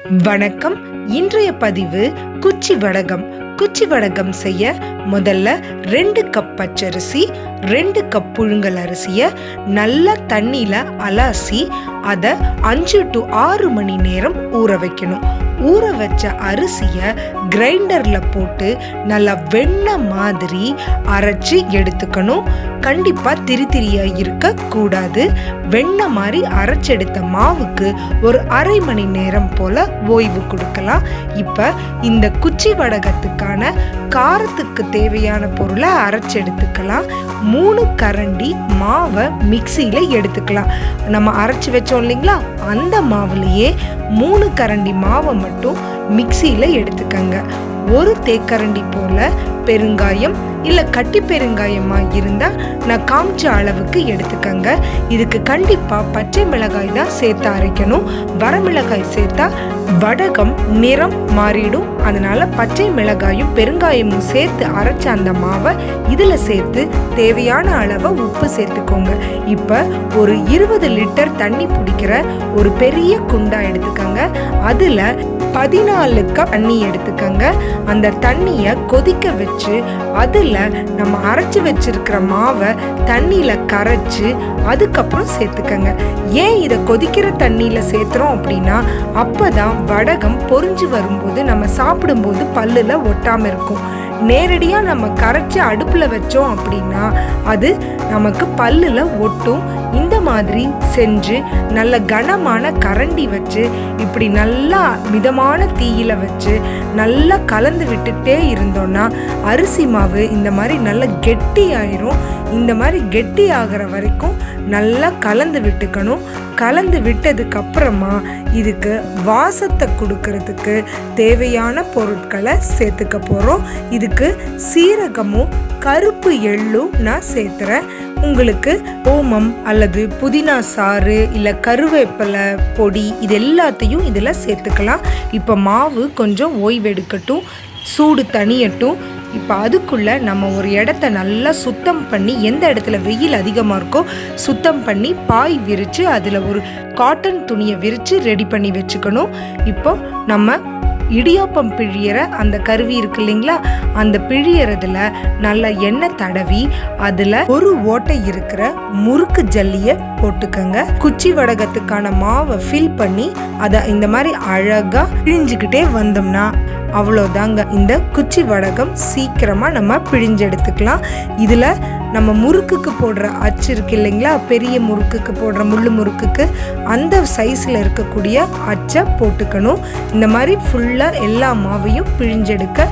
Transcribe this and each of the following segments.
வணக்கம். இன்றைய பதிவு குச்சி வடகம். குச்சி வடகம் செய்ய முதல்ல 2 கப் பச்சரிசி, 2 கப் புழுங்கல் அரிசியை நல்லா தண்ணியில் அலசி அதை 5 to 6 மணி நேரம் ஊற வைக்கணும். ஊற வச்ச அரிசியை கிரைண்டரில் போட்டு நல்லா வெண்ணெய் மாதிரி அரைச்சி எடுத்துக்கணும். கண்டிப்பாக திரியாக இருக்கக்கூடாது. வெண்ணெய் மாதிரி அரைச்செடுத்த மாவுக்கு ஒரு அரை மணி நேரம் போல் ஓய்வு கொடுக்கலாம். இப்போ இந்த குச்சி வடகத்துக்கான காரத்துக்கு தேவையான பொருளை அரைச்செடுத்துக்கலாம். 3 கரண்டி மாவை மிக்சியில் எடுத்துக்கலாம். நம்ம அரைச்சி வச்சோம் இல்லைங்களா, அந்த மாவுலேயே 3 கரண்டி மாவை மட்டும் மிக்சியில் எடுத்துக்கங்க. 1 தேக்கரண்டி போல் பெருங்காயம் இல்லை கட்டி பெருங்காயமாக இருந்தால் நான் காமிச்ச அளவுக்கு எடுத்துக்கங்க. இதுக்கு கண்டிப்பாக பச்சை மிளகாய் தான் சேர்த்து அரைக்கணும். வரமிளகாய் சேர்த்தா வடகம் நிறம் மாறிடும். அதனால் பச்சை மிளகாயும் பெருங்காயமும் சேர்த்து அரைச்ச அந்த மாவை இதில் சேர்த்து தேவையான அளவை உப்பு சேர்த்துக்கோங்க. இப்போ ஒரு 20 லிட்டர் தண்ணி பிடிக்கிற ஒரு பெரிய குண்டா எடுத்துக்கங்க. அதில் 14 கப் தண்ணி எடுத்துக்கங்க. அந்த தண்ணியை கொதிக்க வச்சு அதில் நம்ம அரைச்சி வச்சிருக்கிற மாவை தண்ணியில் கரைச்சி அதுக்கப்புறம் சேர்த்துக்கங்க. ஏன் இதை கொதிக்கிற தண்ணியில் சேர்த்துறோம் அப்படின்னா, அப்போ தான் வடகம் பொரிஞ்சு வரும்போது நம்ம சாப்பிடும்போது பல்லில் ஒட்டாமல் இருக்கும். நேரடியாக நம்ம கரைச்சி அடுப்பில் வச்சோம் அப்படின்னா அது நமக்கு பல்லில் ஒட்டும். இந்த மாதிரி செஞ்சு நல்ல கனமான கரண்டி வச்சு இப்படி நல்லா மிதமான தீயில வச்சு நல்லா கலந்து விட்டுட்டே இருந்தோம்னா அரிசி மாவு இந்த மாதிரி நல்லா கெட்டி ஆயிரும். இந்த மாதிரி கெட்டி ஆகிற வரைக்கும் நல்லா கலந்து விட்டுக்கணும். கலந்து விட்டதுக்கு அப்புறமா இதுக்கு வாசத்தை கொடுக்கறதுக்கு தேவையான பொருட்களை சேர்த்துக்க போகிறோம். இதுக்கு சீரகமும் கருப்பு எள்ளும் நான் சேர்த்துறேன். உங்களுக்கு ஓமம் அல்லது புதினா சாறு இல்லை கருவேப்பிலை பொடி இது எல்லாத்தையும் இதில் சேர்த்துக்கலாம். இப்போ மாவு கொஞ்சம் ஓய்வெடுக்கட்டும், சூடு தணியட்டும். இப்போ அதுக்குள்ளே நம்ம ஒரு இடத்த நல்லா சுத்தம் பண்ணி, எந்த இடத்துல வெயில் அதிகமாக இருக்கோ சுத்தம் பண்ணி பாய் விரித்து அதில் ஒரு காட்டன் துணியை விரித்து ரெடி பண்ணி வச்சுக்கணும். இப்போ நம்ம இடியாப்பம் பிழியிற அந்த கருவி இருக்கு இல்லைங்களா, அந்த பிழியறதுல நல்லா எண்ணெய் தடவி அதில் ஒரு ஓட்டை இருக்கிற முறுக்கு ஜல்லியை போட்டுக்கங்க. குச்சி வடகத்துக்கான மாவை ஃபில் பண்ணி அதை இந்த மாதிரி அழகாக பிழிஞ்சுக்கிட்டே வந்தோம்னா அவ்வளோதாங்க. இந்த குச்சி வடகம் சீக்கிரமாக நம்ம பிழிஞ்செடுத்துக்கலாம். இதில் நம்ம முறுக்குக்கு போடுற அச்சு இருக்கு இல்லைங்களா, பெரிய முறுக்குக்கு போடுற முள்ளு முறுக்குக்கு அந்த சைஸில் இருக்கக்கூடிய அச்சை போட்டுக்கணும். இந்த மாதிரி ஃபுல்லாக எல்லா மாவையும் பிழிஞ்செடுக்க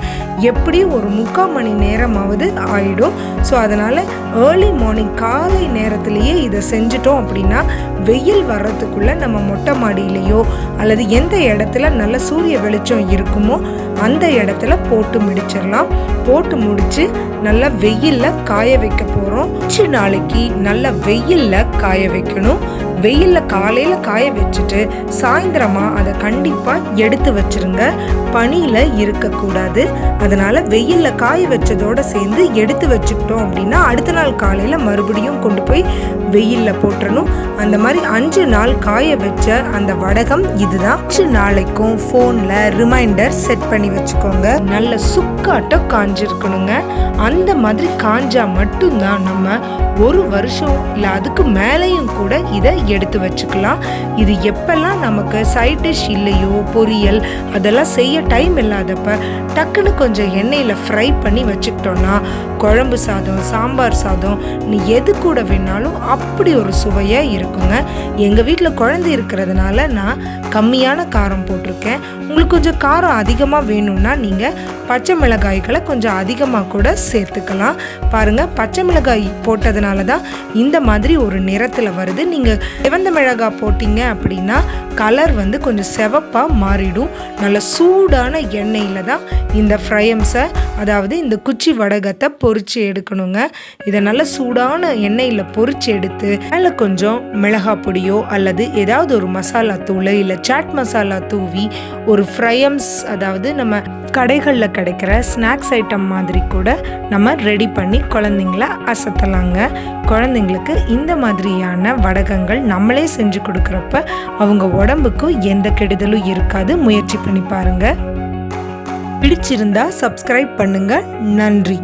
எப்படியும் ஒரு 3/4 மணி நேரமாவது ஆகிடும். ஸோ அதனால் ஏர்லி மார்னிங் காலை நேரத்துலேயே இதை செஞ்சிட்டோம் அப்படின்னா வெயில் வர்றதுக்குள்ளே நம்ம மொட்டை மாடியிலையோ அல்லது எந்த இடத்துல நல்ல சூரிய வெளிச்சம் இருக்குமோ அந்த இடத்துல போட்டு முடிச்சிடலாம். போட்டு முடிச்சு நல்லா வெயிலில் காய வைக்க போகிறோம். 5 நாளைக்கு நல்லா வெயிலில் காய வைக்கணும். வெயிலில் காலையில் காய வச்சுட்டு சாயந்தரமாக அதை கண்டிப்பாக எடுத்து வச்சுருங்க. பனியில் இருக்கக்கூடாது. அதனால் வெயிலில் காய வச்சதோடு சேர்ந்து எடுத்து வச்சுக்கிட்டோம் அப்படின்னா அடுத்த நாள் காலையில் மறுபடியும் கொண்டு போய் வெயிலில் போட்டுறணும். அந்த மாதிரி 5 நாள் காய வச்ச அந்த வடகம் இதுதான். 5 நாளைக்கும் ஃபோனில் ரிமைண்டர் செட் பண்ணி வச்சுக்கோங்க. நல்ல சுக்காட்டம் காஞ்சிருக்கணுங்க. அந்த மாதிரி காஞ்சா மட்டும்தான் நம்ம 1 வருஷம் இல்லை அதுக்கு மேலேயும் கூட இதை எடுத்து வச்சுக்கலாம். இது எப்பெல்லாம் நமக்கு சைட் டிஷ் இல்லையோ, பொரியல் அதெல்லாம் செய்ய டைம் இல்லாதப்ப டக்குன்னு கொஞ்சம் எண்ணெயில் ஃப்ரை பண்ணி வச்சுக்கிட்டோன்னா குழம்பு சாதம், சாம்பார் சாதம் நீ எது கூட வேணாலும் அப்படி ஒரு சுவையாக இருக்குங்க. எங்கள் வீட்டில் குழந்தை இருக்கிறதுனால நான் கம்மியான காரம் போட்டிருக்கேன். உங்களுக்கு கொஞ்சம் காரம் அதிகமாக வேணும்னா நீங்கள் பச்சை மிளகாய்களை கொஞ்சம் அதிகமாக கூட சேர்த்துக்கலாம். பாருங்கள், பச்சை மிளகாய் போட்டதுனால தான் இந்த மாதிரி ஒரு நிறத்தில் வருது. நீங்கள் சிவந்த மிளகாய் போட்டிங்க அப்படின்னா கலர் வந்து கொஞ்சம் செவப்பாக மாறிடும். நல்ல சூடான எண்ணெயில் தான் இந்த ஃப்ரையம்ஸை, அதாவது இந்த குச்சி வடகத்தை பொரிச்சு எடுக்கணுங்க. இதை நல்ல சூடான எண்ணெயில் பொரிச்சு எடுத்து மேலே கொஞ்சம் மிளகாய் பொடியோ அல்லது ஏதாவது ஒரு மசாலா தூள் இல்லை சாட் மசாலா தூவி ஒரு ஃப்ரையம்ஸ், அதாவது நம்ம கடைகளில் கிடைக்கிற ஸ்நாக்ஸ் ஐட்டம் மாதிரி கூட நம்ம ரெடி பண்ணி குழந்தைங்கள அசத்தலாங்க. குழந்தைங்களுக்கு இந்த மாதிரியான வடகங்கள் நம்மளே செஞ்சு கொடுக்குறப்ப அவங்க உடம்புக்கும் எந்த கெடுதலும் இருக்காது. முயற்சி பண்ணி பாருங்க. பிடிச்சிருந்தா சப்ஸ்கிரைப் பண்ணுங்க. நன்றி.